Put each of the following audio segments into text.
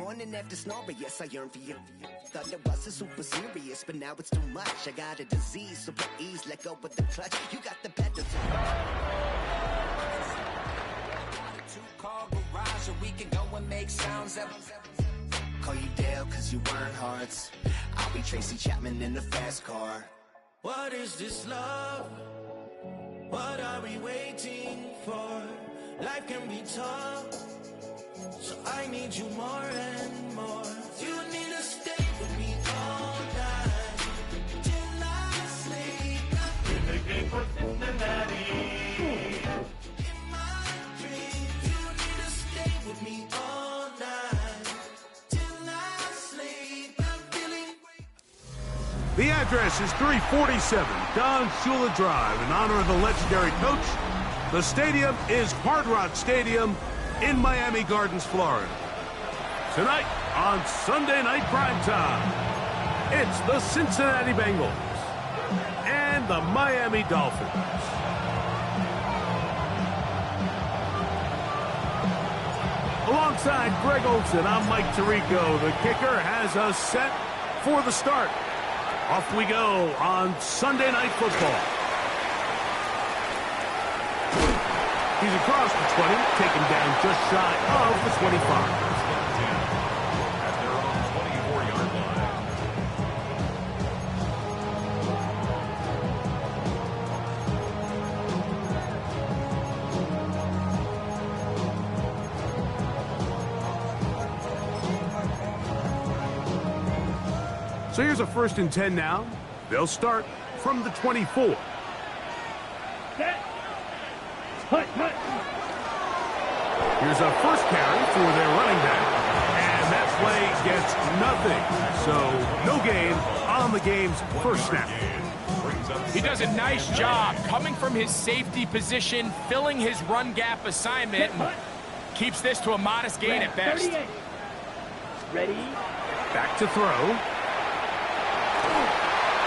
morning after snoring, yes, I yearn for you. Thought it wasn't super serious, but now it's too much. I got a disease, so please let go with the clutch. You got the better two-car garage, and we can go and make sounds. Call you Dale, cause you weren't hearts. I'll be Tracy Chapman in the fast car. What is this love? What are we waiting for? Life can be tough, so I need you more and more. You need to stay with me all night till I sleep. In the game for Cincinnati. In my dreams, you need to stay with me all night till I sleep. I'm feeling great. The address is 347 Don Shula Drive in honor of the legendary coach. The stadium is Hard Rock Stadium in Miami Gardens, Florida. Tonight on Sunday Night Primetime, it's the Cincinnati Bengals and the Miami Dolphins. Alongside Greg Olson, I'm Mike Tirico. The kicker has us set for the start. Off we go on Sunday Night Football. He's across the 20, taken down just shy of the 25. At their own 24-yard line. So here's a 1st and 10 now. They'll start from the 24. Here's a first carry for their running back. And that play gets nothing. So no gain on the game's first snap. He does a nice job coming from his safety position, filling his run gap assignment, and keeps this to a modest gain at best. Ready? Back to throw.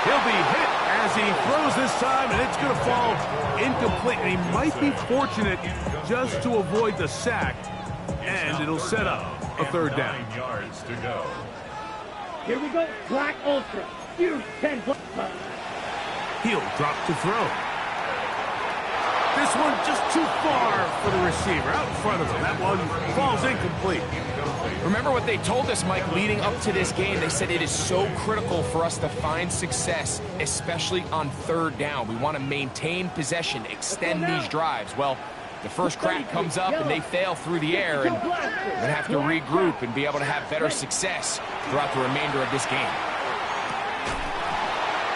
He'll be hit as he throws this time, and it's going to fall incomplete. And he might be fortunate just to avoid the sack, and it'll set up a 3rd down. 9 yards to go. Here we go. Black Ultra. Huge 10. He'll drop to throw. This one just too far for the receiver. Out in front of him. That one falls incomplete. Remember what they told us, Mike, leading up to this game. They said it is so critical for us to find success, especially on 3rd down. We want to maintain possession, extend these drives. Well, the first crack comes up and they fail through the air, and we're going to have to regroup and be able to have better success throughout the remainder of this game.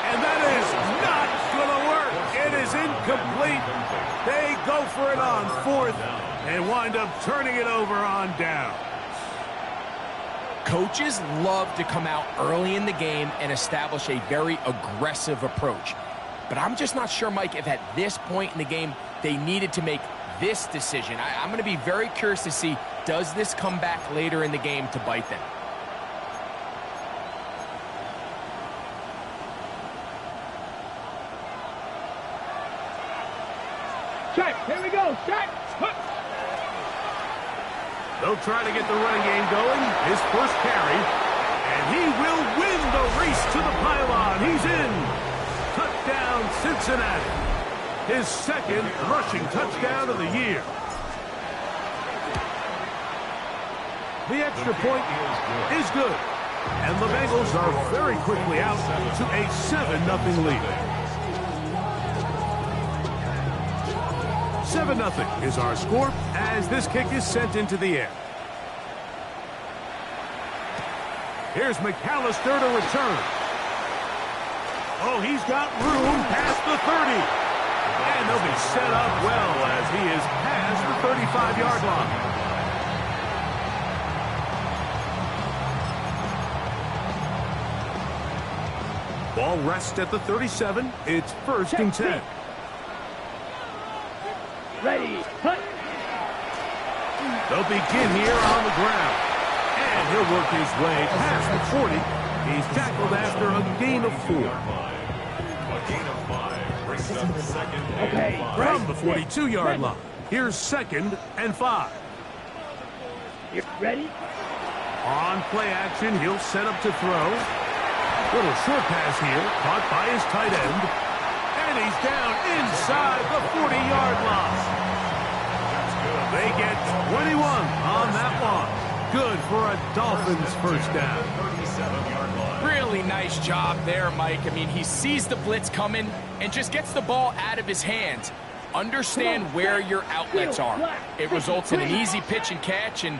And that is not going to work. It is incomplete. They go for it on 4th and wind up turning it over on down. Coaches love to come out early in the game and establish a very aggressive approach. But I'm just not sure, Mike, if at this point in the game they needed to make this decision. I'm going to be very curious to see, does this come back later in the game to bite them? Check. Here we go. Check. They'll try to get the running game going. His first carry. And he will win the race to the pylon. He's in. Touchdown, Cincinnati. His 2nd rushing touchdown of the year. The extra point is good. And the Bengals are very quickly out to a 7-0 lead. 7-0 is our score as this kick is sent into the air. Here's McAllister to return. Oh, he's got room past the 30. And they'll be set up well as he is past the 35-yard line. Ball rests at the 37. It's 1st and 10. Ready. Cut. They'll begin here on the ground. And he'll work his way past the 40. He's tackled after a gain of 4. A gain of 5 brings up 2nd and 5. From the 42-yard line. Here's 2nd and 5. You ready? On play action, he'll set up to throw. Little short pass here, caught by his tight end. And he's down inside the 40-yard line. They get 21 on that one. Good for a Dolphins first down. Really nice job there, Mike. I mean, he sees the blitz coming and just gets the ball out of his hands. Understand where your outlets are. It results in an easy pitch and catch and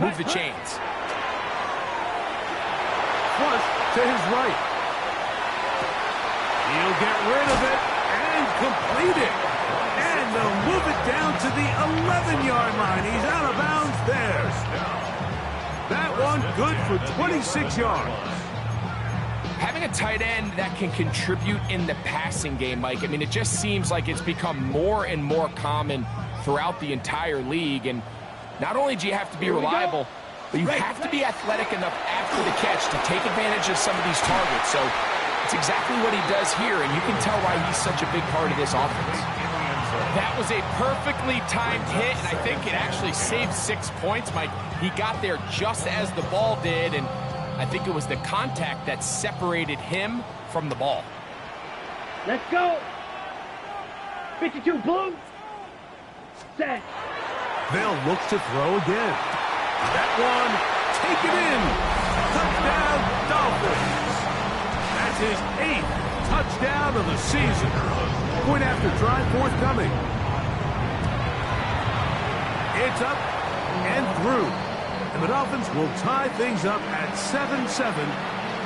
move the chains. Flush to his right. He'll get rid of it and complete it. And they'll move it down to the 11-yard line. He's out of bounds there. That one good for 26 yards. Having a tight end that can contribute in the passing game, Mike, I mean, it just seems like it's become more and more common throughout the entire league. And not only do you have to be reliable, but you have to be athletic enough after the catch to take advantage of some of these targets. So it's exactly what he does here, and you can tell why he's such a big part of this offense. That was a perfectly timed hit, and I think it actually saved 6 points, Mike. He got there just as the ball did, and I think it was the contact that separated him from the ball. Let's go. 52 blue. Set. They'll look to throw again. That one, taken in. Touchdown, Dolphins. That's his 8th touchdown of the season. Point after try forthcoming. It's up and through. And the Dolphins will tie things up at 7-7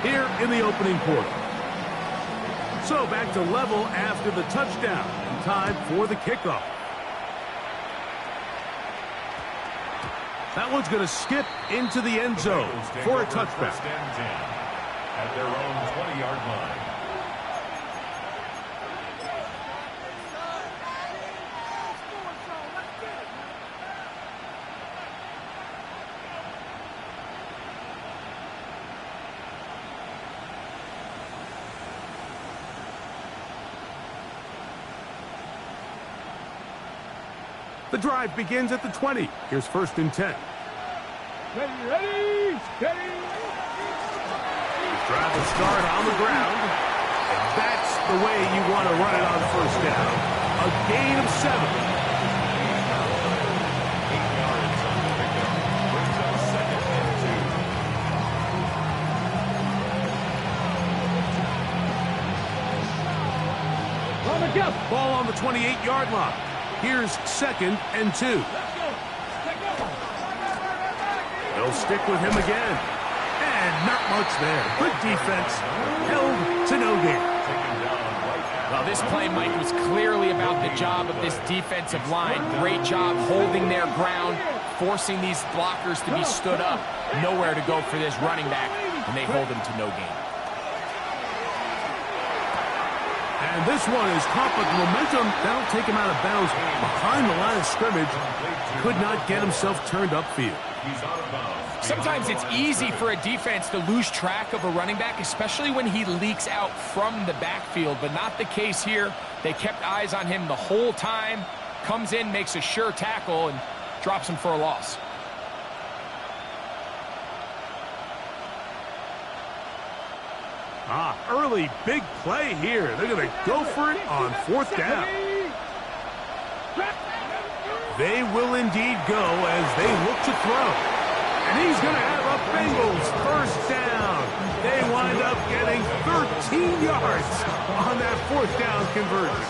here in the opening quarter. So back to level after the touchdown and time for the kickoff. That one's going to skip into the end zone for a touchback. At their own 20-yard line. The drive begins at the 20. Here's 1st and 10. Ready, steady. Drive will start on the ground. And that's the way you want to run it on 1st down. A gain of 7. 8 yards on the pickup. Brings up 2nd and 2. On the jump. Ball on the 28-yard line. Here's 2nd and 2. They'll stick with him again. And not much there. Good defense. Held to no gain. Well, this play, Mike, was clearly about the job of this defensive line. Great job holding their ground, forcing these blockers to be stood up. Nowhere to go for this running back, and they hold him to no gain. And this one is caught, but momentum, that'll take him out of bounds behind the line of scrimmage. Could not get himself turned upfield. Sometimes it's easy for a defense to lose track of a running back, especially when he leaks out from the backfield, but not the case here. They kept eyes on him the whole time. Comes in, makes a sure tackle, and drops him for a loss. Early big play here. They're going to go for it on 4th down. They will indeed go as they look to throw. And he's going to have a Bengals first down. They wind up getting 13 yards on that 4th down conversion.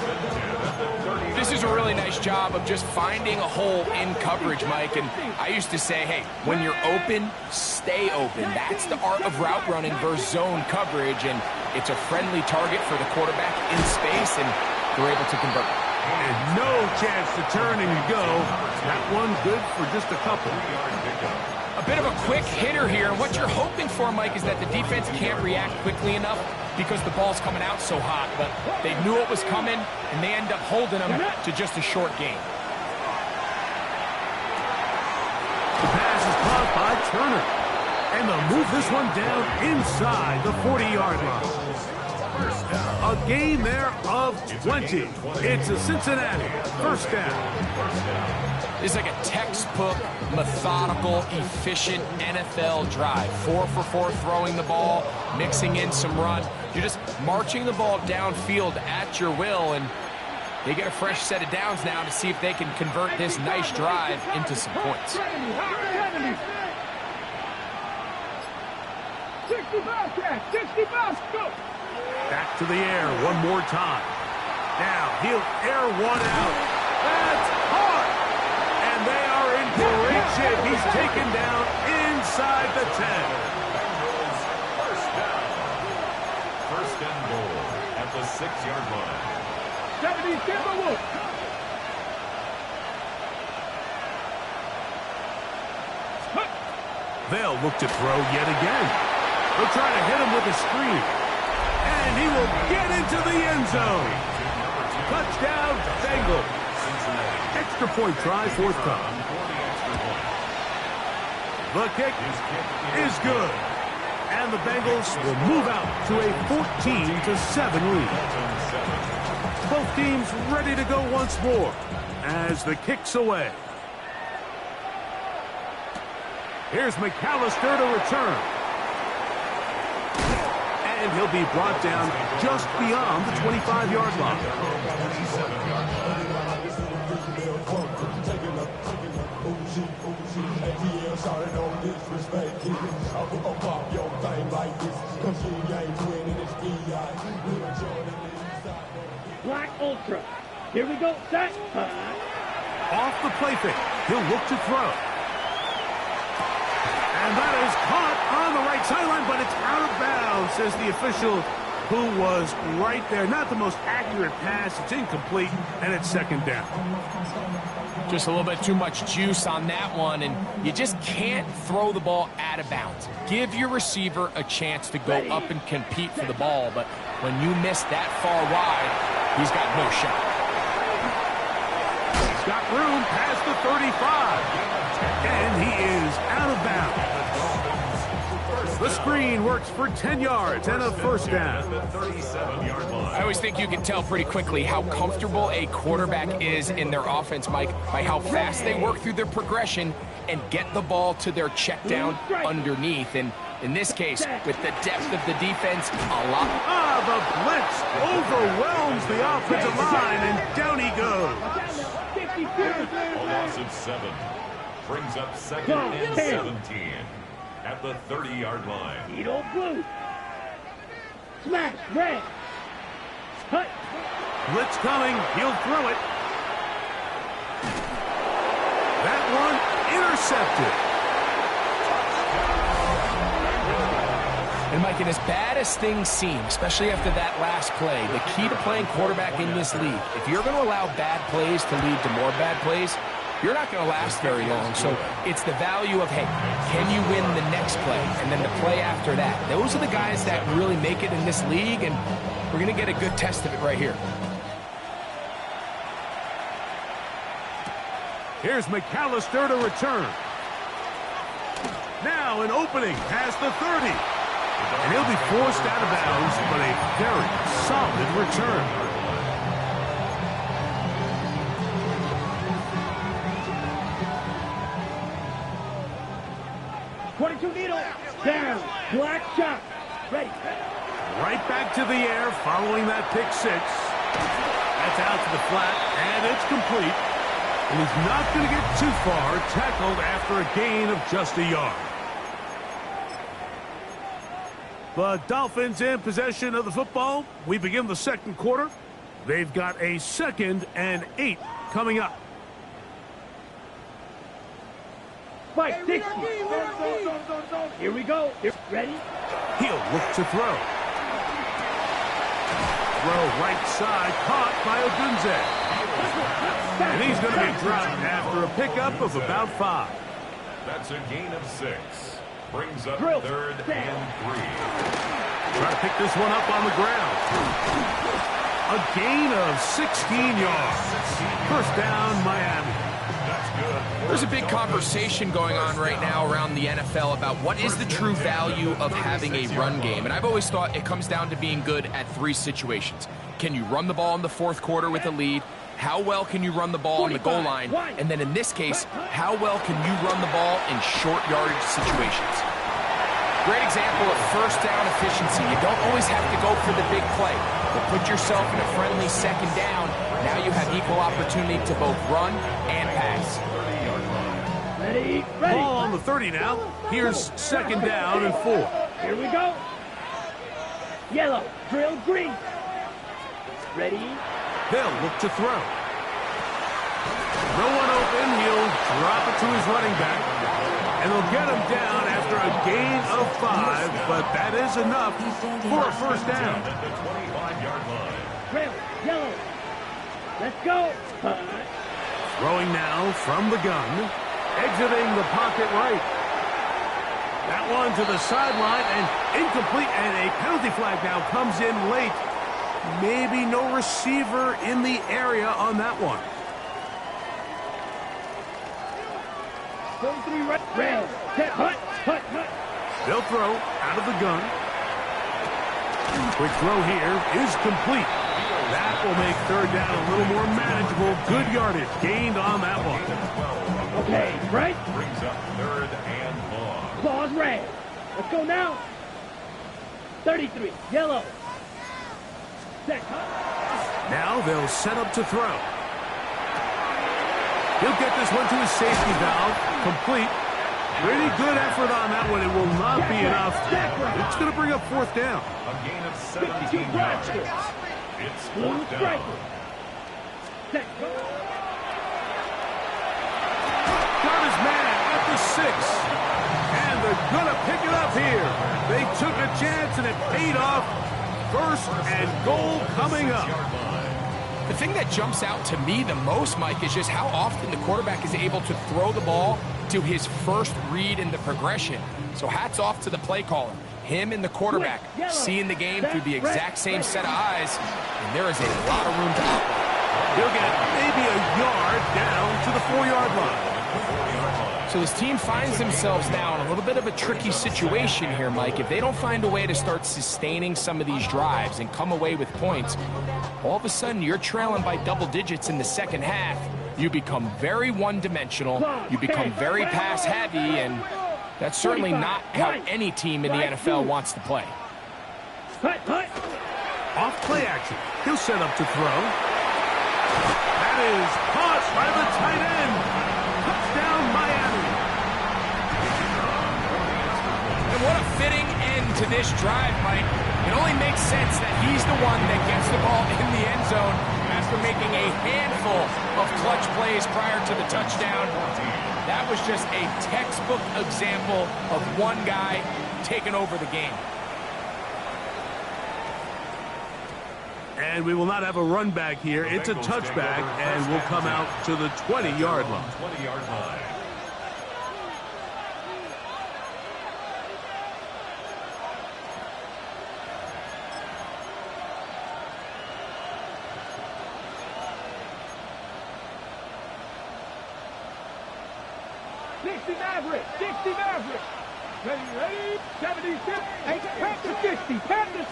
This is a really nice job of just finding a hole in coverage, Mike. And I used to say, hey, when you're open, stay open. That's the art of route running versus zone coverage. And it's a friendly target for the quarterback in space, and they're able to convert. And no chance to turn and go. That one good for just a couple. A bit of a quick hitter here. And what you're hoping for, Mike, is that the defense can't react quickly enough because the ball's coming out so hot. But they knew it was coming, and they end up holding them to just a short gain. The pass is caught by Turner. And they'll move this one down inside the 40-yard line. A A gain there of 20. It's a Cincinnati first down. It's like a textbook, methodical, efficient NFL drive. 4 for 4 throwing the ball, mixing in some run. You're just marching the ball downfield at your will, and they get a fresh set of downs now to see if they can convert this nice drive into some points. 65, go! Back to the air one more time. Now he'll air one out. That's hard. And they are in great shape. He's taken down inside the 10. First and goal at the 6-yard line. 70, Timberwolf. They'll look to throw yet again. They'll try to hit him with a screen. And he will get into the end zone. Touchdown, Bengals. Extra point try forthcoming. The kick is good. And the Bengals will move out to a 14-7 lead. Both teams ready to go once more as the kick's away. Here's McAllister to return. And he'll be brought down just beyond the 25-yard line. Black Ultra. Here we go. Set. Off the play fake. He'll look to throw. And that is caught on the right sideline, but it's out of bounds, says the official who was right there. Not the most accurate pass. It's incomplete, and it's second down. Just a little bit too much juice on that one, and you just can't throw the ball out of bounds. Give your receiver a chance to go up and compete for the ball, but when you miss that far wide, he's got no shot. He's got room past the 35, and he is out of bounds. The screen works for 10 yards and a first down. I always think you can tell pretty quickly how comfortable a quarterback is in their offense, Mike, by how fast they work through their progression and get the ball to their check down underneath. And in this case, with the depth of the defense, a lot. The blitz overwhelms the offensive line, and down he goes. A loss of 7 brings up second and 17 at the 30-yard line. Edo blue. Smash red. Cut. Blitz coming. He'll throw it. That one intercepted. And Mike, and as bad as things seem, especially after that last play, the key to playing quarterback in this league, if you're going to allow bad plays to lead to more bad plays, you're not going to last very long. So it's the value of, hey, can you win the next play and then the play after that? Those are the guys that really make it in this league, and we're going to get a good test of it right here. Here's McAllister to return. Now an opening past the 30. And he'll be forced out of bounds, but a very solid return. Down. Black shot. Ready. Right back to the air following that pick six. That's out to the flat, and it's complete. And he's not going to get too far, tackled after a gain of just a yard. The Dolphins in possession of the football. We begin the second quarter. They've got a 2nd and 8 coming up. Fight 60. Here we go. Ready? He'll look to throw. Throw right side, caught by Odunze. And he's going to be dropped after a pickup of about 5. That's a gain of 6. Brings up 3rd and 3. Try to pick this one up on the ground. A gain of 16 yards. First down, Miami. That's There's a big conversation going on right now around the NFL about what is the true value of having a run game. And I've always thought it comes down to being good at three situations. Can you run the ball in the fourth quarter with a lead? How well can you run the ball on the goal line? And then in this case, how well can you run the ball in short yardage situations? Great example of first down efficiency. You don't always have to go for the big play, but put yourself in a friendly second down. Now you have equal opportunity to both run and pass. Ready. Ball on the 30 now. Here's second down and 4. Here we go. Yellow, drill green. Ready. They'll look to throw. No one open. He'll drop it to his running back. And they'll get him down after a gain of 5, but that is enough for a first down. Trail, yellow. Let's go. Throwing now from the gun. Exiting the pocket right. That one to the sideline and incomplete, and a penalty flag now comes in late. Maybe no receiver in the area on that one. 33 right. Rail. Set. Hut. They'll throw out of the gun. Quick throw here is complete. That will make third down a little more manageable. Good yardage gained on that one. Okay, right. Brings up third and long. Claws red. Let's go now. 33. Yellow. Set. Now they'll set up to throw. He'll get this one to his safety valve. Complete. Pretty good effort on that one. It will not be enough. It's going to bring up fourth down. A gain of 17 yards. It's Blue fourth down. striker. Set. Got his man at the 6. And they're going to pick it up here. They took a chance and it paid off. First and goal coming up. The thing that jumps out to me the most, Mike, is just how often the quarterback is able to throw the ball to his first read in the progression. So hats off to the play caller. Him and the quarterback seeing the game through the exact same set of eyes, and there is a lot of room to operate. He'll get maybe a yard down to the 4-yard line. So this team finds themselves now in a little bit of a tricky situation here, Mike. If they don't find a way to start sustaining some of these drives and come away with points, all of a sudden you're trailing by double digits in the second half. You become very one-dimensional. You become very pass-heavy, and that's certainly not how any team in the NFL wants to play. Off play action. He'll set up to throw. That is caught by the tight end. Touchdown, Miami. And what a fitting end to this drive, Mike. It only makes sense that he's the one that gets the ball in the end zone after making a handful of clutch plays prior to the touchdown. That was just a textbook example of one guy taking over the game. And we will not have a run back here. It's a touchback, and we'll come out to the 20-yard line. 20-yard line. Dixie Maverick. Ready, 76. Hey, Panther 60. Panther.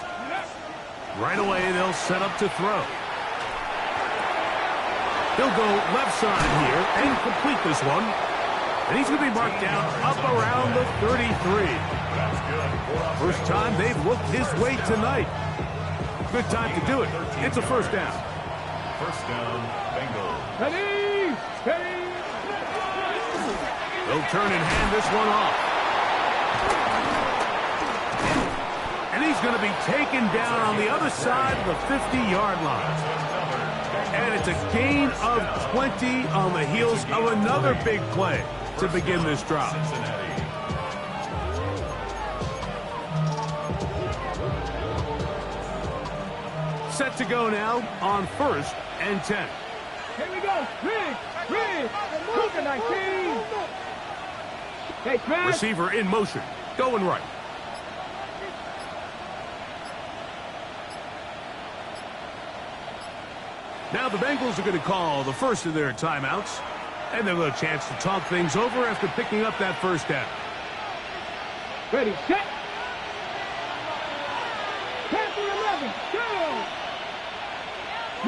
Right away, they'll set up to throw. He'll go left side here and complete this one. And he's going to be marked down up around the 33. First time they've looked his way tonight. Good time to do it. It's a first down. First down, Bengals. Ready, steady. They'll turn and hand this one off. And he's going to be taken down on the other side of the 50-yard line. And it's a gain of 20 on the heels of another big play to begin this drive. Set to go now on 1st and 10. Here we go. Rig. Look at 19. Hey, Chris. Receiver in motion. Going right. Now the Bengals are going to call the first of their timeouts. And they'll have a chance to talk things over after picking up that first down. Ready, set. Pass to 11, go!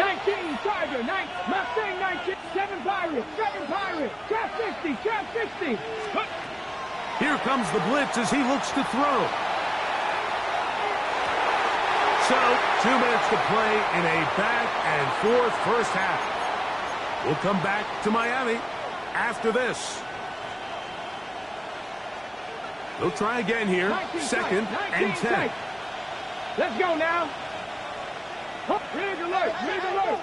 19, Tiger, Mustang 19, 7 Pirates, trap 60, trap 60. Here comes the blitz as he looks to throw. So, 2 minutes to play in a back-and-forth first half. We'll come back to Miami after this. They'll try again here. 2nd and 10. Let's go now. Rig alert, rig alert.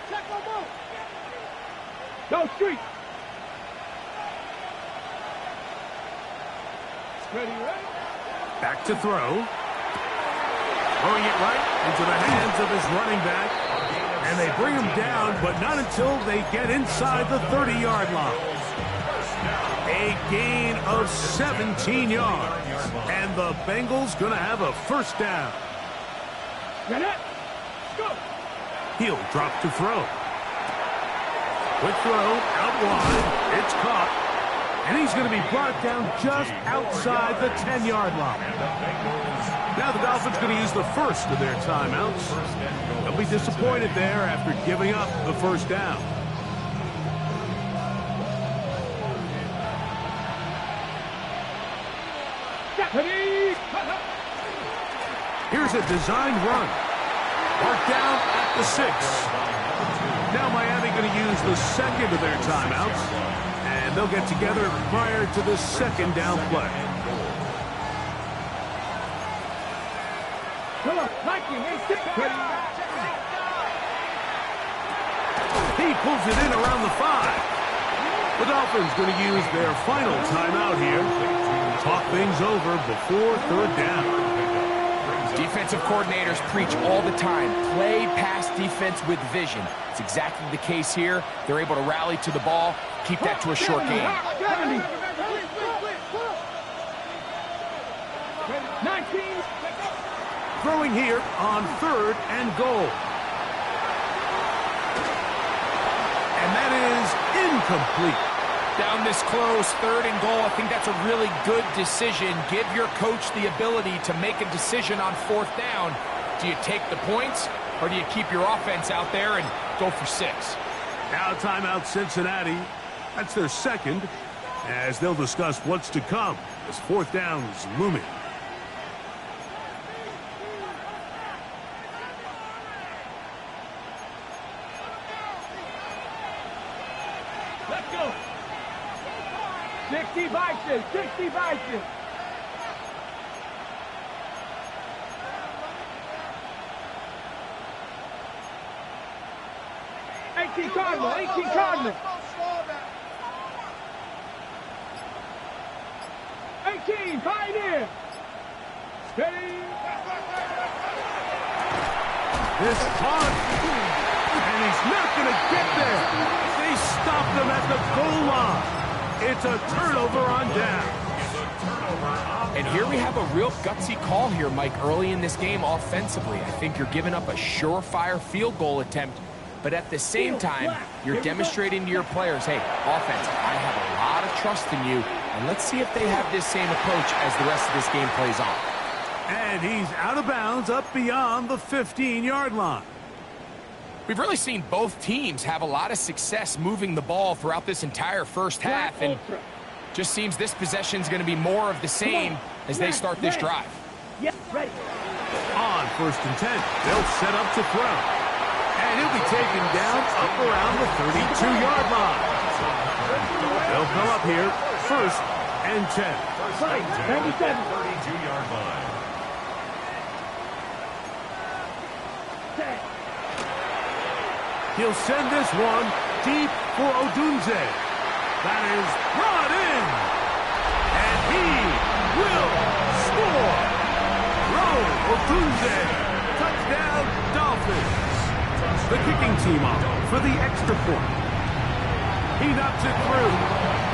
Go street. Ready, ready. Back to throw. Throwing it right into the hands of his running back. And they bring him down, but not until they get inside the 30-yard line. A gain of 17 yards. And the Bengals going to have a first down. Get it. Go. He'll drop to throw. Quick throw, out wide. It's caught. And he's going to be brought down just outside the 10-yard line. Now the Dolphins going to use the first of their timeouts. They'll be disappointed there after giving up the first down. Here's a designed run. Marked down at the 6. Now Miami going to use the second of their timeouts, and they'll get together prior to the second down play. He pulls it in around the 5. The Dolphins going to use their final timeout here. Talk things over before 3rd down. Defensive coordinators preach all the time, play pass defense with vision. It's exactly the case here. They're able to rally to the ball, keep that to a short game. 19. Throwing here on 3rd and goal. And that is incomplete. Down this close, 3rd and goal. I think that's a really good decision. Give your coach the ability to make a decision on 4th down. Do you take the points, or do you keep your offense out there and go for 6? Now timeout Cincinnati. That's their second, as they'll discuss what's to come as 4th down is looming. Let's go. 60 vices, 60 vices. Cardinal, 18 Cardinal. 18, Pioneer. Steady. This punt, and he's not going to get there. They stopped him at the goal line. It's a turnover on down. And here we have a real gutsy call here, Mike, early in this game offensively. I think you're giving up a surefire field goal attempt, but at the same time, you're demonstrating to your players, hey, offense, I have a lot of trust in you, and let's see if they have this same approach as the rest of this game plays on. And he's out of bounds up beyond the 15-yard line. We've really seen both teams have a lot of success moving the ball throughout this entire first half, and just seems this possession is going to be more of the same as they start this drive. Yep, ready. On 1st and 10, they'll set up to throw. And he'll be taken down up around the 32-yard line. They'll come up here, 1st and 10. 97. 32-yard line. He'll send this one deep for Odunze. That is brought in. And he will score. Odunze. Touchdown, Dolphins. The kicking team off for the extra point. He knocks it through.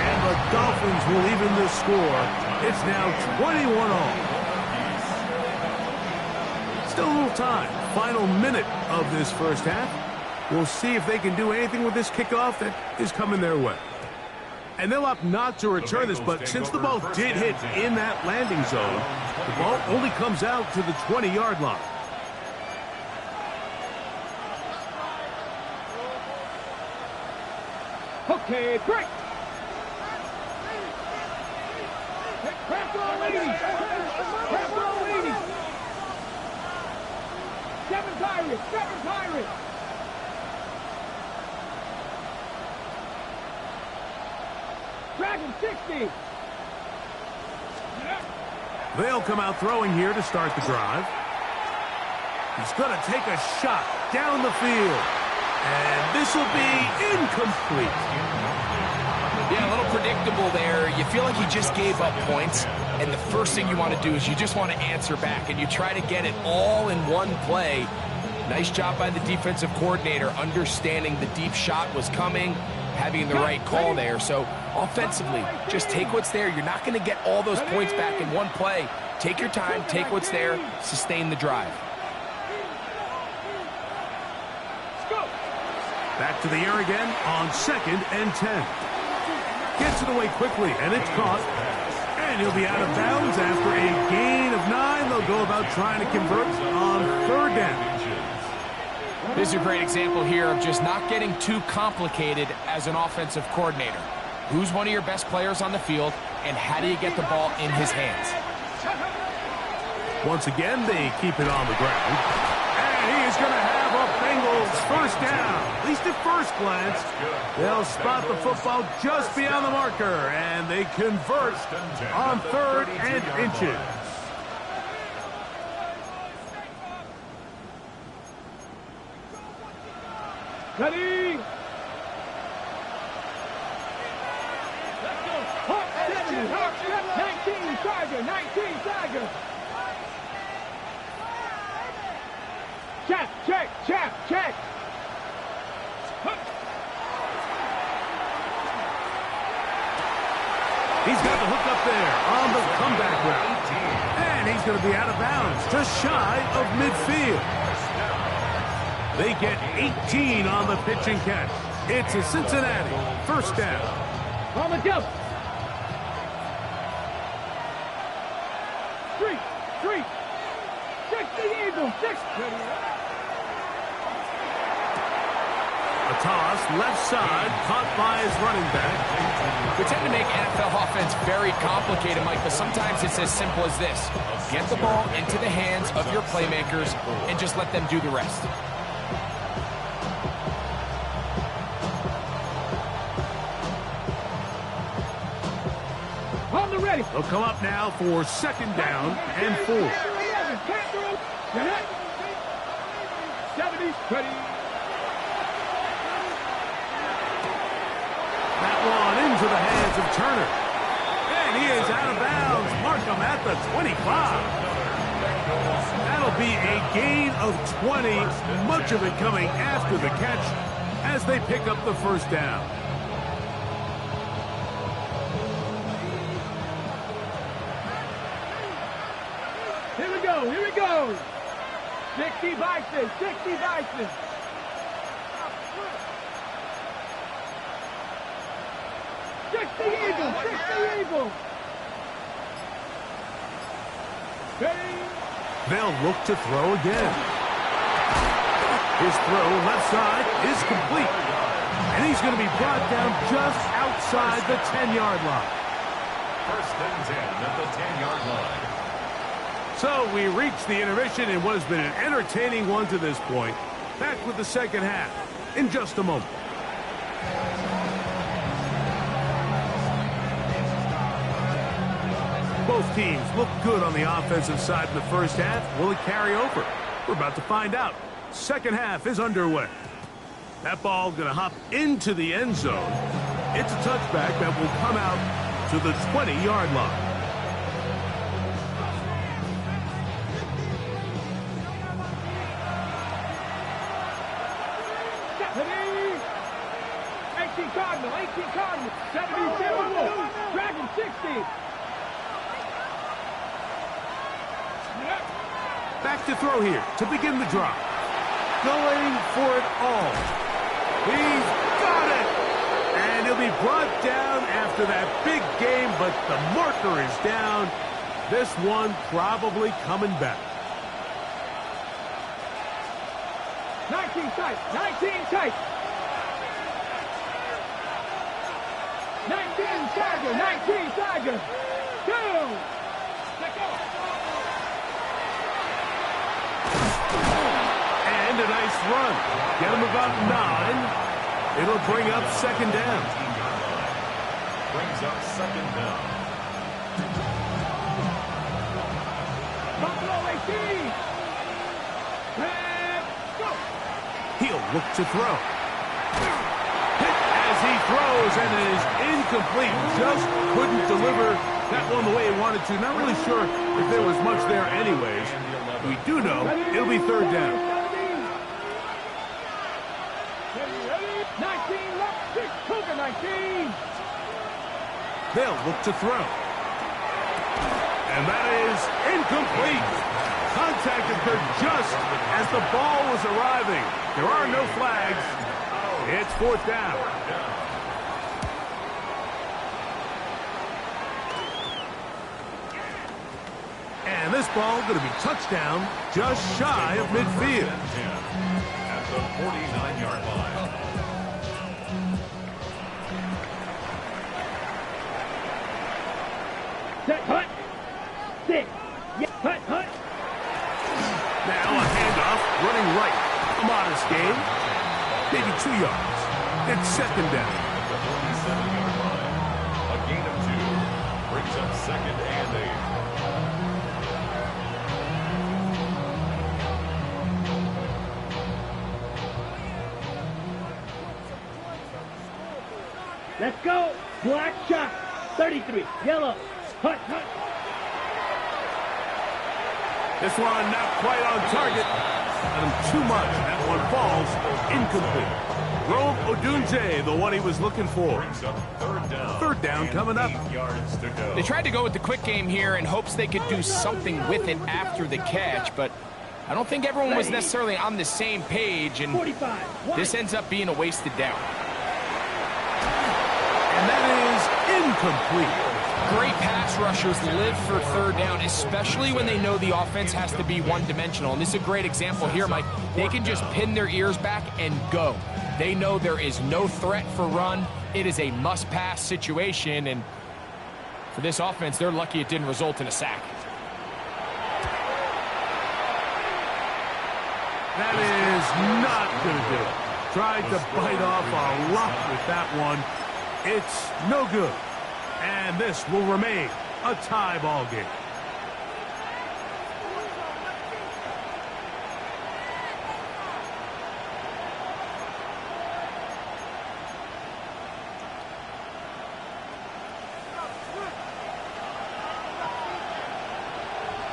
And the Dolphins will even the score. It's now 21-all. Still a little time. Final minute of this first half. We'll see if they can do anything with this kickoff that is coming their way. And they'll opt not to return this, but since the ball did hit in that landing zone, the ball only comes out to the 20-yard line. Okay, break. Press on ladies. Press on ladies. 7 Pirates. 7 Pirates. Dragon 60. They'll come out throwing here to start the drive. He's going to take a shot down the field. And this will be incomplete. Yeah, a little predictable there. You feel like he just gave up points, and the first thing you want to do is you just want to answer back, and you try to get it all in one play. Nice job by the defensive coordinator, understanding the deep shot was coming, having the right call there. So offensively, just take what's there. You're not going to get all those points back in one play. Take your time, take what's there, sustain the drive. Back to the air again on 2nd and 10. Gets it away quickly, and it's caught. And he'll be out of bounds after a gain of 9. They'll go about trying to convert on 3rd down. This is a great example here of just not getting too complicated as an offensive coordinator. Who's one of your best players on the field, and how do you get the ball in his hands? Once again, they keep it on the ground. And he is going to have a Bengals first down. At least at first glance, they'll spot the football just beyond the marker, and they convert on 3rd and inches. Ready? Let's go. Hawk 70. Hawk 19 Tiger. 19 Tiger. Check, check, check, check. He's got the hook up there on the comeback route. And he's going to be out of bounds, just shy of midfield. They get 18 on the pitch and catch. It's a Cincinnati first down. On the go. 3. 60 Eagles. 6. A toss, left side, caught by his running back. We tend to make NFL offense very complicated, Mike, but sometimes it's as simple as this. Get the ball into the hands of your playmakers and just let them do the rest. On the ready. They'll come up now for 2nd down and 4. 70's ready. That one into the hands of Turner. And he is out of bounds. Mark him at the 25. That'll be a gain of 20. Much of it coming after the catch as they pick up the first down. Here we go. Here we go. 60 Bison. 60 Bison. 60 Eagles. 60 Eagles. Ready. They'll look to throw again. His throw left side is complete. And he's going to be brought down just outside the 10-yard line. 1st and 10 at the 10-yard line. So we reach the intermission in what has been an entertaining one to this point. Back with the second half in just a moment. Both teams look good on the offensive side in the first half. Will it carry over? We're about to find out. Second half is underway. That ball going to hop into the end zone. It's a touchback that will come out to the 20-yard line. Ready. 18 Cardinal. 77 Wolf. Dragon 60. Back to throw here to begin the drive. Going for it all. He's got it! And he'll be brought down after that big game, but the marker is down. This one probably coming back. 19 tight, 19 tight. 19 Tiger, 19 Tiger. Go! Let go. And a nice run. Get him about 9. It'll bring up second down. Brings up second down. Buffalo 18. And go. He'll look to throw. Hit as he throws, and it is incomplete. Just couldn't deliver that one the way he wanted to. Not really sure if there was much there anyways. We do know it'll be third down. 19 left, 6, Cougar 19. They'll look to throw. And that is incomplete. Contact occurred just as the ball was arriving. There are no flags. It's fourth down. And this ball going to be touchdown just shy of midfield. At the 49-yard line. Set, hut. Sit. Yeah, hut, hut. Now a handoff, running right. A modest gain. Maybe 2 yards. It's second down. At the 47-yard line. A gain of 2. Brings up second and 8. Let's go. Black shot. 33. Yellow. Hut, hut. This one not quite on target. Not him too much. That one falls incomplete. Rome Odunze, the one he was looking for. Brings up third down. Third down coming up. 8 yards to go. They tried to go with the quick game here in hopes they could do something with it after the catch, but I don't think everyone was necessarily on the same page, and 45. this ends up being a wasted down. And that is incomplete. Great pass rushers live for third down, especially when they know the offense has to be one-dimensional. And this is a great example here, Mike. They can just pin their ears back and go. They know there is no threat for run. It is a must-pass situation, and for this offense, they're lucky it didn't result in a sack. That is not going to do it. Tried to bite off a lot with that one. It's no good. And this will remain a tie ball game.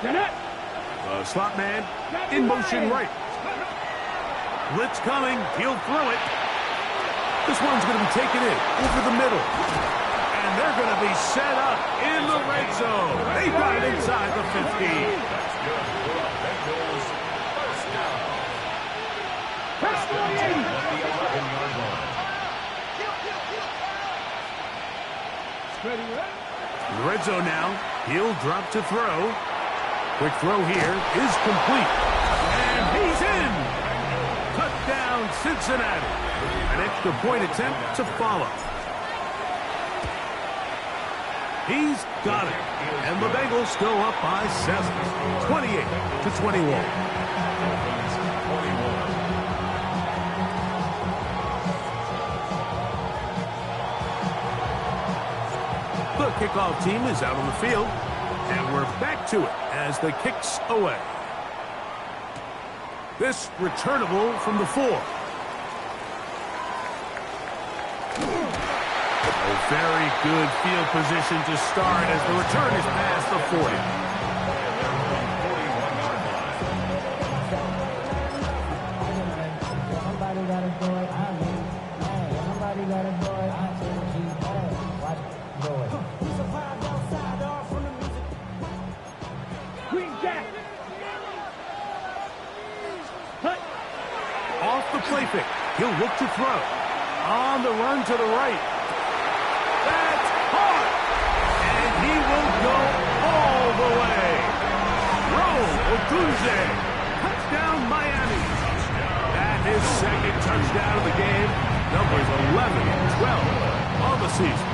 The slot man in motion right. Blitz coming. He'll throw it. This one's going to be taken in over the middle. And they're going to be set up in the red zone. They've got it inside the 15. That's good for the Bengals. First down. First and 10 at the 11-yard line. In the red zone now. He'll drop to throw. Quick throw here is complete. And he's in. Touchdown, Cincinnati. An extra point attempt to follow. He's got it. And the Bengals go up by 7. 28-21. The kickoff team is out on the field. And we're back to it as the kick's away. This returnable from the 4. A very good field position to start as the return is past the 40. Somebody gotta do it. I mean, hey, somebody gotta do it. I tell you, hey, watch it, do it. Green Jack. Hut. Off the play fake. He'll look to throw. On the run to the right. go all the way. Otunze. Touchdown, Miami. And his second touchdown of the game. Numbers 11 and 12 on the season.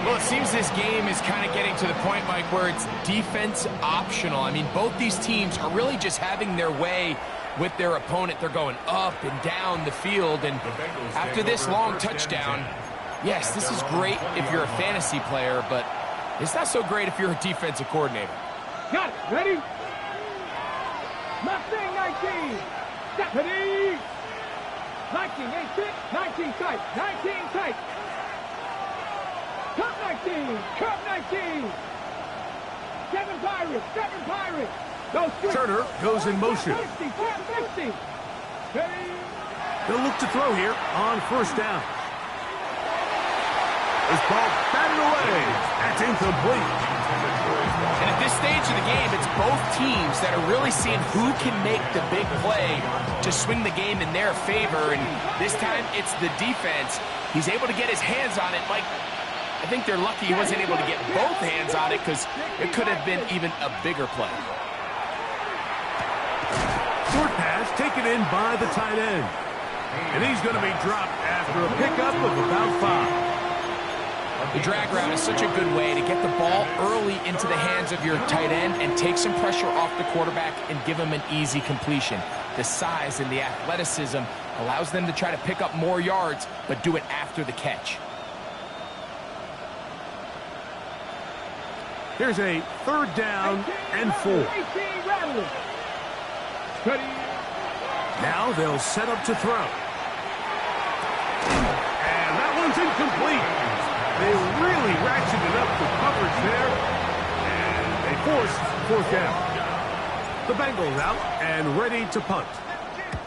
Well, it seems this game is kind of getting to the point, Mike, where it's defense optional. I mean, both these teams are really just having their way with their opponent. They're going up and down the field, and after this long touchdown, yes, this is great if you're a fantasy player, but it's not so great if you're a defensive coordinator. Got it. Ready? Mustang 19. Deputy. 19, 8, 19 tight. 19 tight. Cup 19. Cup 19. 7 Pirates. 7 Pirates. Those three. Turner goes in motion. 50, 50. Ready? They'll look to throw here on first down. This ball batted away. That's incomplete. And at this stage of the game, it's both teams that are really seeing who can make the big play to swing the game in their favor. And this time, it's the defense. He's able to get his hands on it. Mike, I think they're lucky he wasn't able to get both hands on it because it could have been even a bigger play. Short pass taken in by the tight end. And he's going to be dropped after a pickup of about 5. The drag route is such a good way to get the ball early into the hands of your tight end and take some pressure off the quarterback and give him an easy completion. The size and the athleticism allows them to try to pick up more yards, but do it after the catch. Here's a third down and 4. Now they'll set up to throw. And that one's incomplete. They really ratcheted up the coverage there, and they forced fourth down. The Bengals out and ready to punt.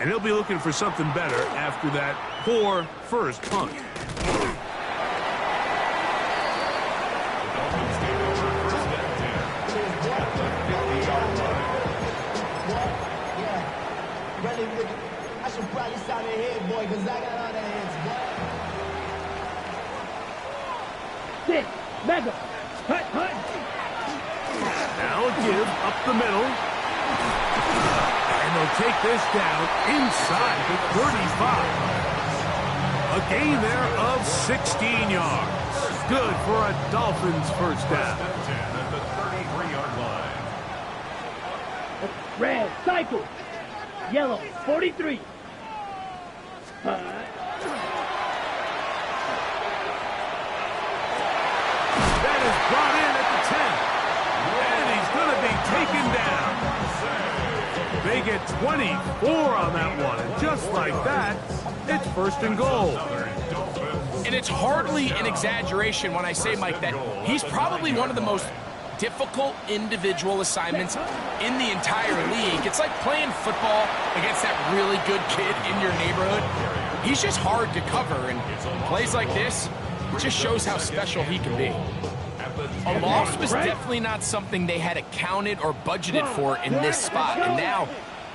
And he'll be looking for something better after that poor first punt. I should probably stop it here, boy, because I got all the hands, boy. Six, mega, hut. Now a give up the middle. And they'll take this down inside the 35. A gain there of 16 yards. Good for a Dolphins first down. At the 33-yard line. Red, cycle. Yellow, 43. That is brought in at the 10. And he's going to be taken down. They get 24 on that one. And just like that, it's first and goal. And it's hardly an exaggeration when I say, Mike, that he's probably one of the most difficult individual assignments in the entire league. It's like playing football against that really good kid in your neighborhood. He's just hard to cover, and plays like this, it just shows how special he can be. A loss was definitely not something they had accounted or budgeted for in this spot, and now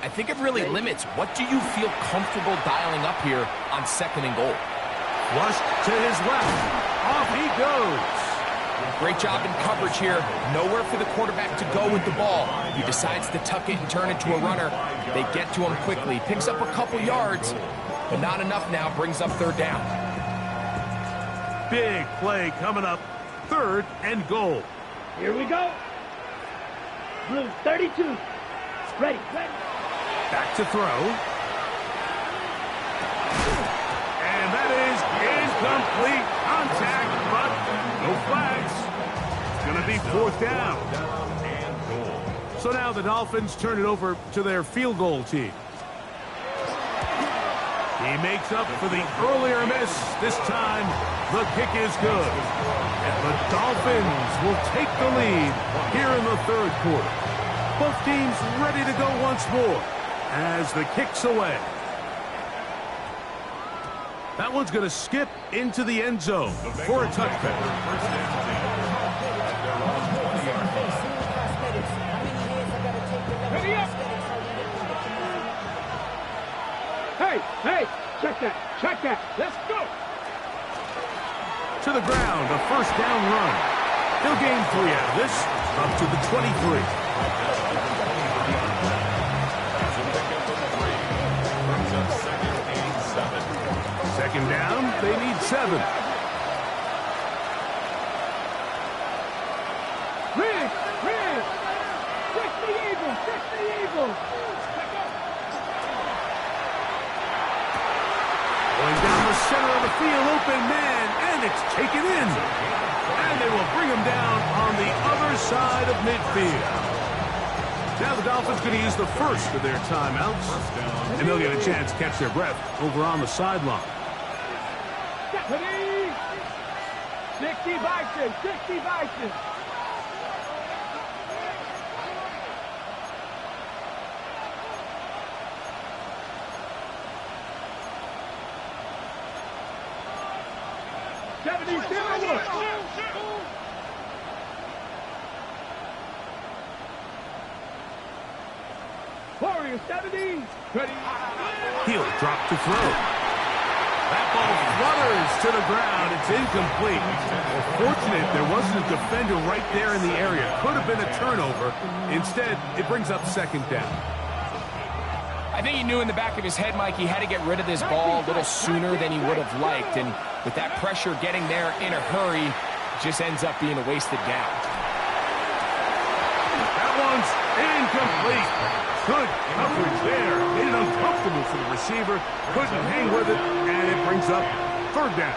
I think it really limits what do you feel comfortable dialing up here on second and goal. Flushed to his left. Off he goes. Great job in coverage here. Nowhere for the quarterback to go with the ball. He decides to tuck it and turn it to a runner. They get to him quickly. Picks up a couple yards, but not enough now. Brings up third down. Big play coming up. Third and goal. Here we go. Blue, 32. Ready. Back to throw. And that is incomplete contact, but no flags. It's going to be fourth down. So now the Dolphins turn it over to their field goal team. He makes up for the earlier miss. This time, the kick is good. And the Dolphins will take the lead here in the third quarter. Both teams ready to go once more as the kick's away. That one's going to skip into the end zone for a touchdown. Ready up. Hey, check that. Let's go. To the ground, a first down run. He'll gain 3 out of this, up to the 23. Second down, they need 7. Rig! Fix the Eagles! Going down the center of the field, open man, and it's taken in. And they will bring him down on the other side of midfield. Now the Dolphins going to use the first of their timeouts, and they'll get a chance to catch their breath over on the sideline. 60 Bison! Warrior 70, ready. He'll drop to throw. That ball flutters to the ground. It's incomplete. Well, fortunate there wasn't a defender right there in the area. Could have been a turnover. Instead, it brings up second down. I think he knew in the back of his head, Mike, he had to get rid of this ball a little sooner than he would have liked. And with that pressure getting there in a hurry, it just ends up being a wasted down. That one's incomplete. Good coverage there. Made it uncomfortable for the receiver. Couldn't hang with it, and it brings up third down.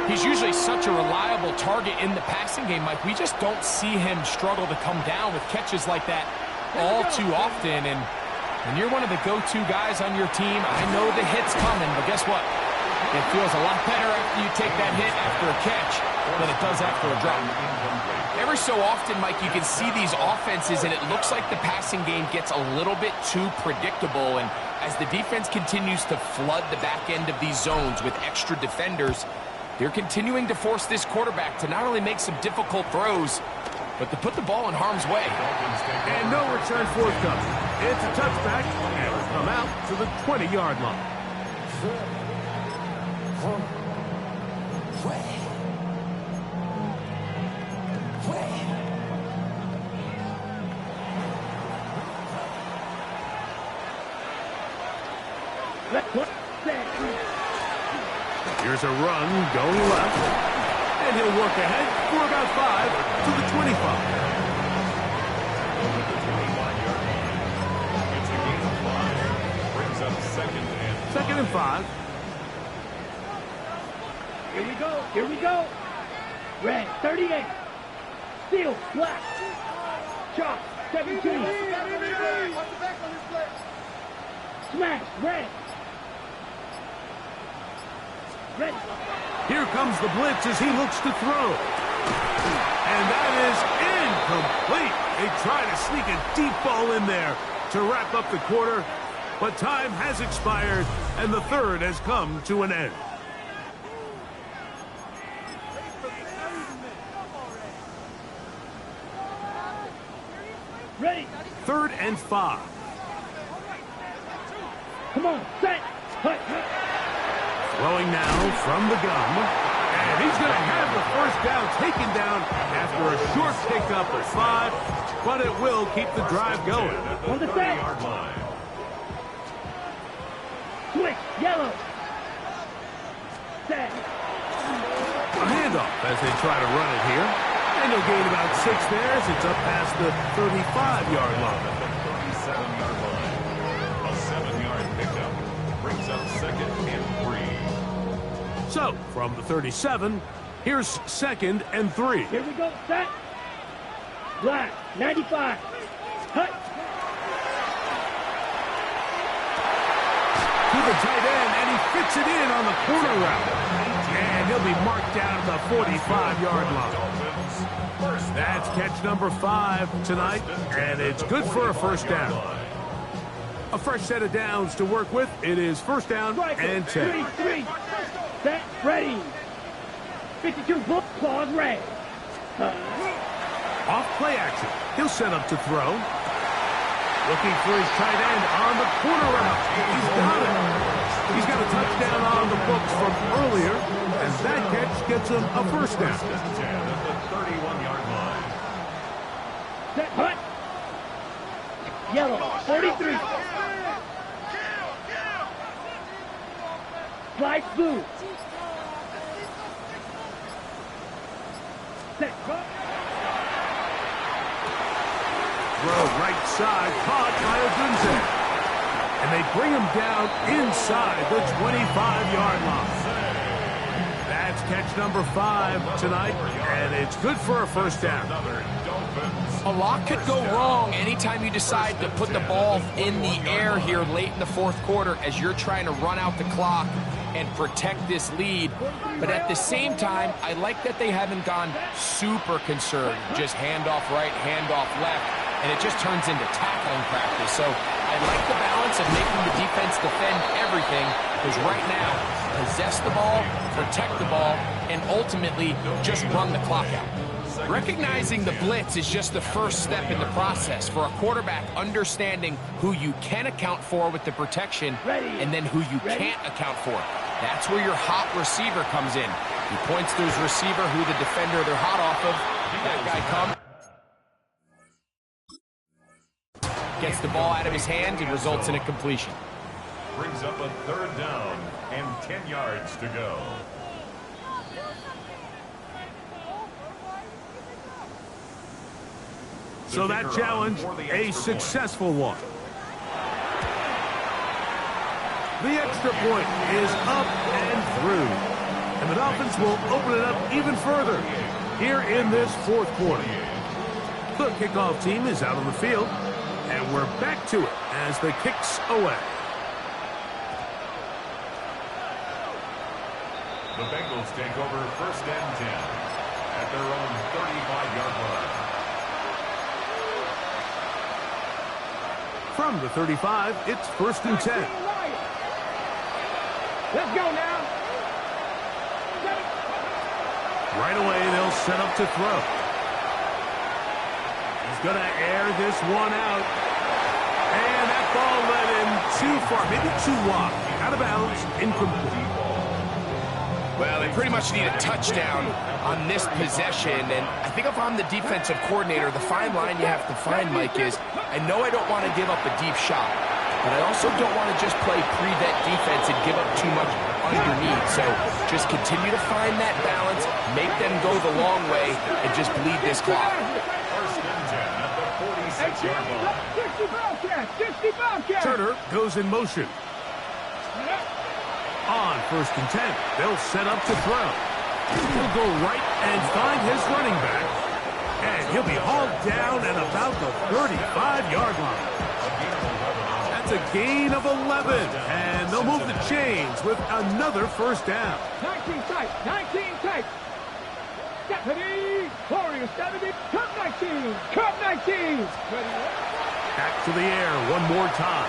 He's usually such a reliable target in the passing game, Mike. We just don't see him struggle to come down with catches like that all too often. And when you're one of the go-to guys on your team, I know the hit's coming, but guess what? It feels a lot better after you take that hit after a catch than it does after a drop. Every so often, Mike, you can see these offenses, and it looks like the passing game gets a little bit too predictable. And as the defense continues to flood the back end of these zones with extra defenders, they're continuing to force this quarterback to not only make some difficult throws, but to put the ball in harm's way. And no return forthcoming. It's a touchback, and it'll come out to the 20-yard line. Here's a run going left, and he'll work ahead for about 5 to the 25. Second and 5. Here we go. Red, 38. Steel, black. Chop, 17. Smash, red. Ready. Here comes the blitz as he looks to throw. And that is incomplete. They try to sneak a deep ball in there to wrap up the quarter, but time has expired, and the third has come to an end. Ready. 3rd and 5. Come on, set. Hut. Throwing now from the gun. And he's going to have the first down taken down after a short pickup of 5, but it will keep the drive going. On the set. Switch, yellow. Set. A handoff as they try to run it here. And he'll gain about 6 there as it's up past the 35-yard line. 37-yard line. A 7-yard pickup brings up 2nd and 3. So, from the 37, here's 2nd and 3. Here we go, set. Black, 95. Hut. To the tight end, and he fits it in on the corner route. And he'll be marked down at the 45-yard line. That's catch number 5 tonight, and it's good for a first down. A fresh set of downs to work with. It is first down and 10. 3. Set, ready. 52, book, claws, red. Off play action. He'll set up to throw. Looking for his tight end on the corner route. He's got it. He's got a touchdown on the books from earlier, and that catch gets him a first down. 10 at the 31-yard line. Set, hut. Yellow, 43. Slide blue. Set, hut. Throw right side, caught by Odunze. And they bring him down inside the 25-yard line. That's catch number 5 tonight, and it's good for a first down. A lot could go wrong anytime you decide to put the ball in the air here late in the fourth quarter as you're trying to run out the clock and protect this lead. But at the same time, I like that they haven't gone super conservative. Just handoff right, handoff left, and it just turns into tackling practice. So I like the balance of making the defense defend everything, because right now, possess the ball, protect the ball, and ultimately just run the clock out. Recognizing the blitz is just the first step in the process for a quarterback, understanding who you can account for with the protection and then who you can't account for. That's where your hot receiver comes in. He points to his receiver, who the defender they're hot off of. That guy comes, gets the ball out of his hand, and results in a completion. Brings up a third down and 10 yards to go. So that challenge, a successful one. The extra point is up and through. And the Dolphins will open it up even further here in this fourth quarter. The kickoff team is out on the field, and we're back to it as the kick's away. The Bengals take over first and 10 at their own 35-yard line. From the 35, it's first and 10. Let's go now. Right away, they'll set up to throw. He's going to air this one out. And that ball led him too far, maybe too wide. Out of bounds, incomplete. Well, they pretty much need a touchdown on this possession, and I think if I'm the defensive coordinator, the fine line you have to find, Mike, is I know I don't want to give up a deep shot, but I also don't want to just play prevent defense and give up too much underneath. So just continue to find that balance, make them go the long way, and just bleed this clock. First and 10 at the 46-yard line. Turner goes in motion. On first and 10, they'll set up to throw. He'll go right and find his running back. And he'll be hauled down at about the 35-yard line. That's a gain of 11. And they'll move the chains with another first down. 19 tight, 19 tight. 70, Warriors 70, cut 19, cut 19. Back to the air one more time.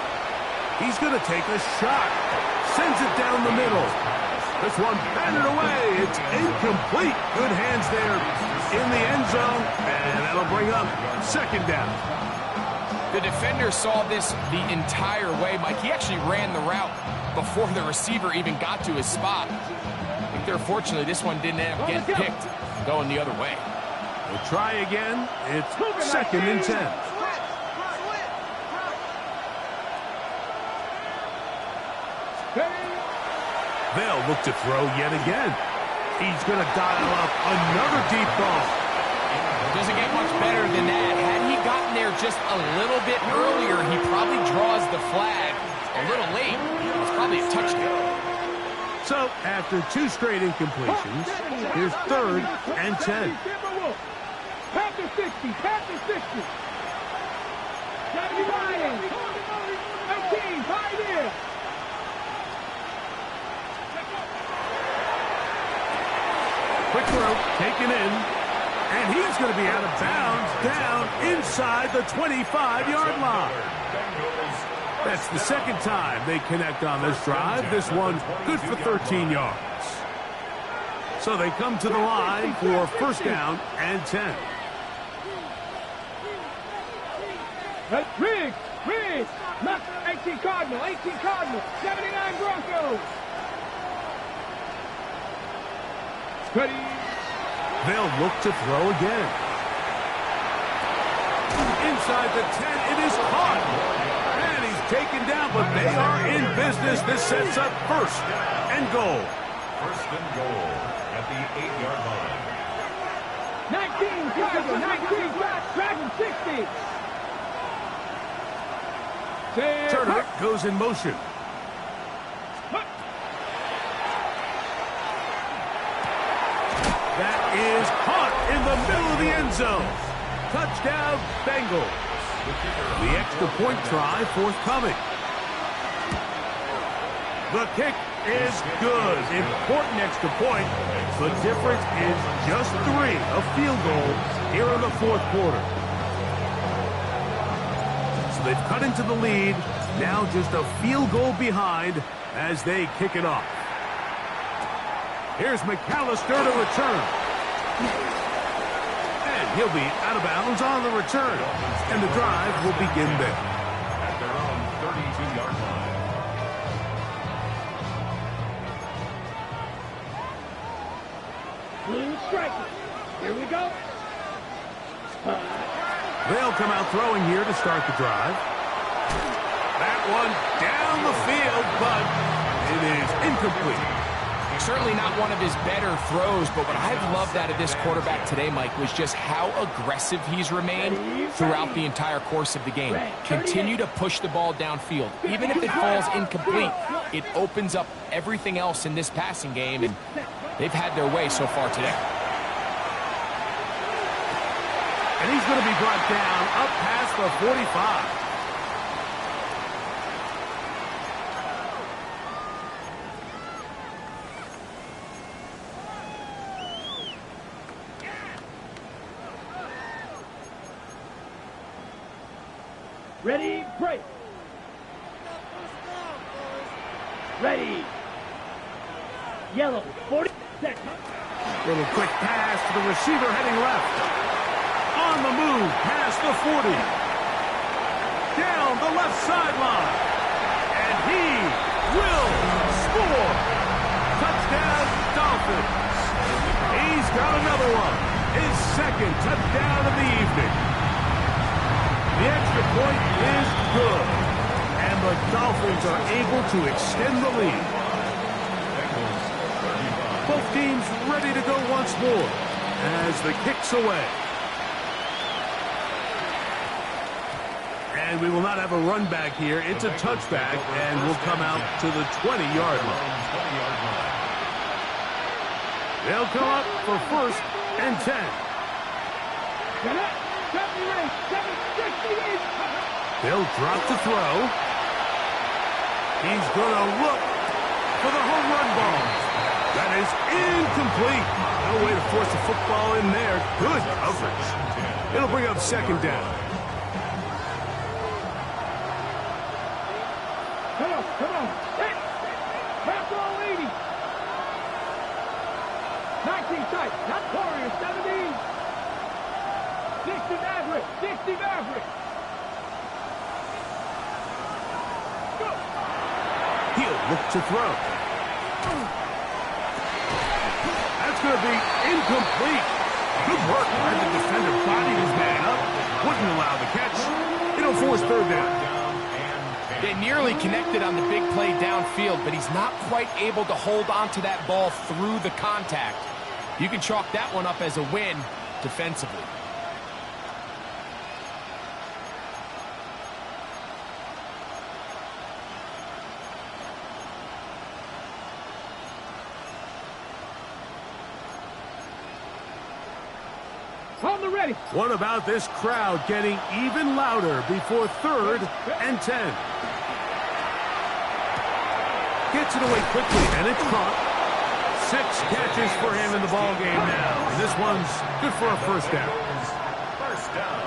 He's going to take a shot. Sends it down the middle. This one batted away. It's incomplete. Good hands there in the end zone. And that'll bring up second down. The defender saw this the entire way, Mike. He actually ran the route before the receiver even got to his spot. I think they're fortunately this one didn't end up getting picked and going the other way. We'll try again. It's second and 10. They'll look to throw yet again. He's going to dial up another deep ball. Doesn't get much better than that. Had he gotten there just a little bit earlier, he probably draws the flag a little late. It's probably a touchdown. So, after two straight incompletions, here's third and 10. Panther 60, Panther 60. 79, 19, Pioneer. Quick throw, taken in, and he's going to be out of bounds down inside the 25-yard line. That's the second time they connect on this drive. This one good for 13 yards. So they come to the line for first down and 10. Riggs, not 18 Cardinal, 79 Broncos. Ready. They'll look to throw again. Inside the 10, it is caught. And he's taken down, but they are in business. This sets up first and goal. First and goal at the 8-yard line. 19, Tiger, 19, Dragon 60. Turner goes in motion. That is caught in the middle of the end zone. Touchdown, Bengals. The extra point try forthcoming. The kick is good. Important extra point. The difference is just 3, a field goal here in the fourth quarter. So they've cut into the lead. Now just a field goal behind as they kick it off. Here's McAllister to return. And he'll be out of bounds on the return. And the drive will begin there. At their own 32-yard line. Blue striker. Here we go. They'll come out throwing here to start the drive. That one down the field, but it is incomplete. Certainly not one of his better throws, but what I've loved out of this quarterback today, Mike, was just how aggressive he's remained throughout the entire course of the game. Continue to push the ball downfield. Even if it falls incomplete, it opens up everything else in this passing game, and they've had their way so far today. And he's going to be brought down up past the 45. Ready, break. Ready. Yellow, 40 seconds. Little quick pass to the receiver heading left. On the move, past the 40. Down the left sideline. And he will score. Touchdown, Dolphins. He's got another one. His second touchdown of the evening. The extra point is good. And the Dolphins are able to extend the lead. Both teams ready to go once more as the kick's away. And we will not have a run back here. It's a touchback, and we'll come out to the 20-yard line. They'll come up for first and 10. They'll drop to throw. He's going to look for the home run ball. That is incomplete. No way to force the football in there. Good coverage. It'll bring up second down. Come on, come on. Hit. Pass all 80. 19 tight. Not Warrior, 17. 60 Maverick. 60 Maverick. Go. He'll look to throw. That's going to be incomplete. Good work by the defender. Bodied his man up. Wouldn't allow the catch. It'll force third down. They nearly connected on the big play downfield, but he's not quite able to hold on to that ball through the contact. You can chalk that one up as a win defensively. On the ready. What about this crowd getting even louder before third and 10? Gets it away quickly, and it's caught. 6 catches for him in the ball game now. And this one's good for a first down. First down.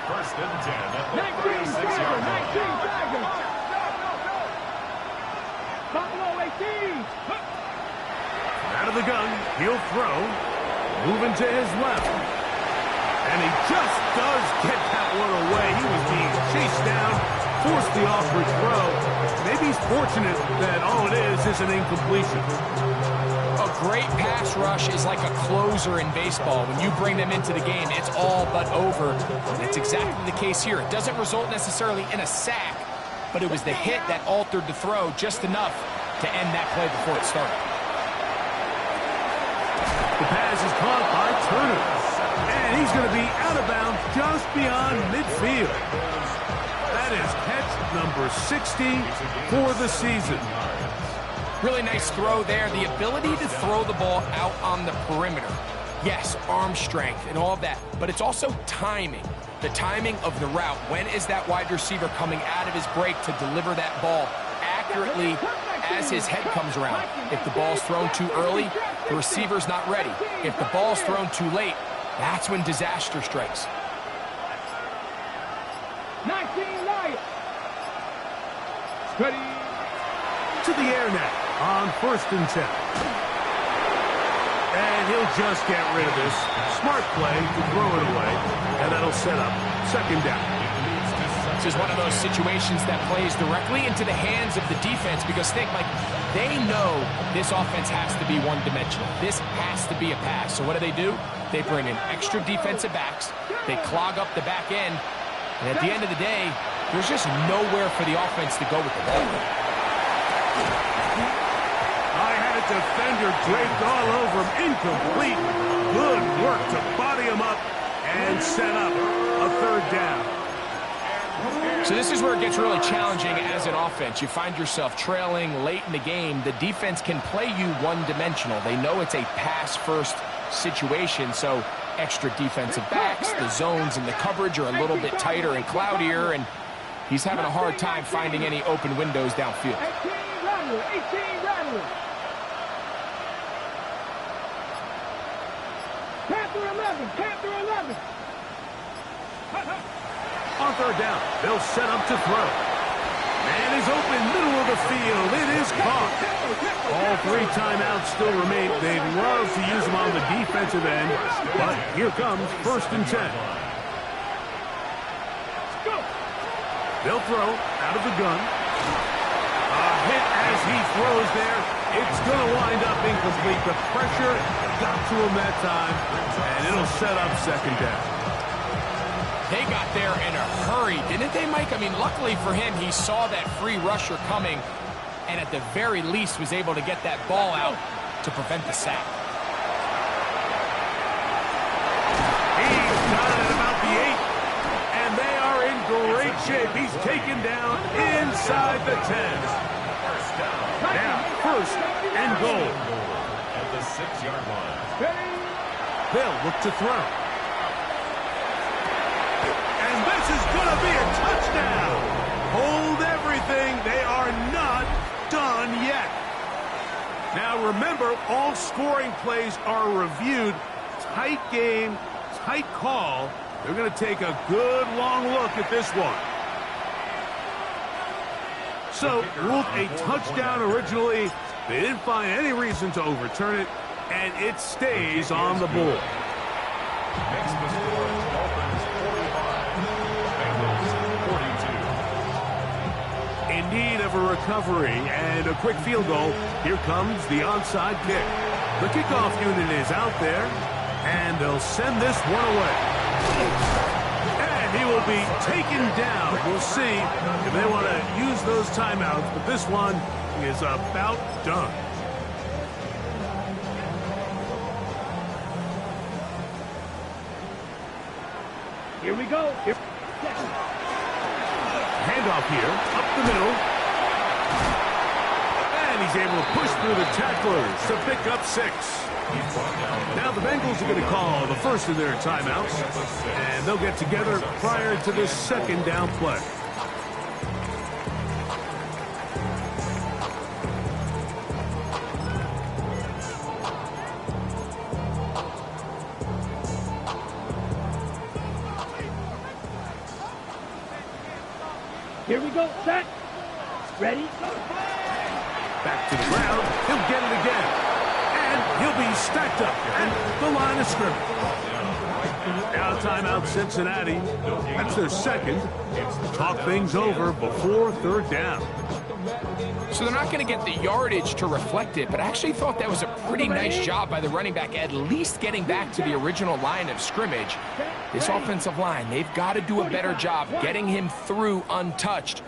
First and 10 at the 19 36-yard line. Tigers. Buffalo 18. Out of the gun, he'll throw. Moving to his left. And he just does get that one away. He was being chased down, forced the awkward throw. Maybe he's fortunate that all it is an incompletion. A great pass rush is like a closer in baseball. When you bring them into the game, it's all but over. And it's exactly the case here. It doesn't result necessarily in a sack, but it was the hit that altered the throw just enough to end that play before it started. The pass is caught by Turner, and he's going to be out of bounds just beyond midfield. That is catch number 60 for the season. Really nice throw there. The ability to throw the ball out on the perimeter. Yes, arm strength and all of that, but it's also timing. The timing of the route. When is that wide receiver coming out of his break to deliver that ball accurately as his head comes around? If the ball's thrown too early, the receiver's not ready. If the ball's thrown too late, that's when disaster strikes. 19 Lions. Steady. To the air now on 1st and 10. And he'll just get rid of this. Smart play to throw it away, and that'll set up 2nd down. This is one of those situations that plays directly into the hands of the defense because think, like, they know this offense has to be one-dimensional. This has to be a pass. So what do? They bring in extra defensive backs. They clog up the back end. And at the end of the day, there's just nowhere for the offense to go with the ball. I had a defender draped all over him. Incomplete. Good work to body him up and set up a 3rd down. So this is where it gets really challenging as an offense. You find yourself trailing late in the game. The defense can play you one-dimensional. They know it's a pass-first situation, so extra defensive backs, the zones and the coverage are a little bit tighter and cloudier, and he's having a hard time finding any open windows downfield. 18 Rattler. Panther 11. On 3rd down, they'll set up to throw. Man is open, middle of the field. It is caught. All 3 timeouts still remain. They'd love to use them on the defensive end, but here comes 1st and 10. They'll throw out of the gun. A hit as he throws there. It's going to wind up incomplete. The pressure got to him that time, and it'll set up 2nd down. They got there in a hurry, didn't they, Mike? I mean, luckily for him, he saw that free rusher coming and at the very least was able to get that ball out to prevent the sack. He's got it at about the 8, and they are in great shape. He's taken down inside the 10. Now, 1st and goal. At the 6-yard line. They'll look to throw. And this is going to be a touchdown. Hold everything. They are not done yet. Now, remember, all scoring plays are reviewed. Tight game, tight call. They're going to take a good long look at this one. So, ruled a touchdown originally. They didn't find any reason to overturn it, and it stays on the board. Makes the score Dolphins 45, Bengals 42. In need of a recovery and a quick field goal, here comes the onside kick. The kickoff unit is out there, and they'll send this one away. And he will be taken down. We'll see if they want to use those timeouts, but this one is about done. Here we go. Handoff here, up the middle. And he's able to push through the tacklers to pick up 6. Now the Bengals are going to call the first of their timeouts, and they'll get together prior to this 2nd down play. Here we go. Set. Ready. Back to the ground. He'll get it again. And he'll be stacked up at the line of scrimmage. Now timeout Cincinnati. That's their 2nd. Talk things over before 3rd down. So they're not going to get the yardage to reflect it, but I actually thought that was a pretty nice job by the running back, at least getting back to the original line of scrimmage. This offensive line, they've got to do a better job getting him through untouched.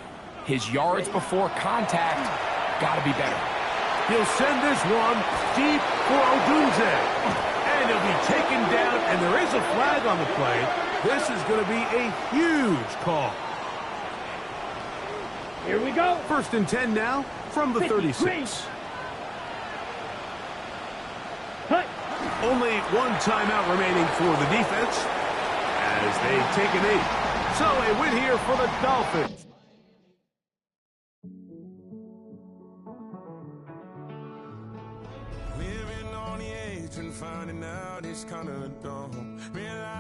His yards before contact got to be better. He'll send this one deep for Odunze. And he'll be taken down, and there is a flag on the play. This is going to be a huge call. Here we go. 1st and 10 now from the 36. Cut. Only one timeout remaining for the defense as they take a knee. So a win here for the Dolphins. Living on the edge and finding out it's kind of dumb.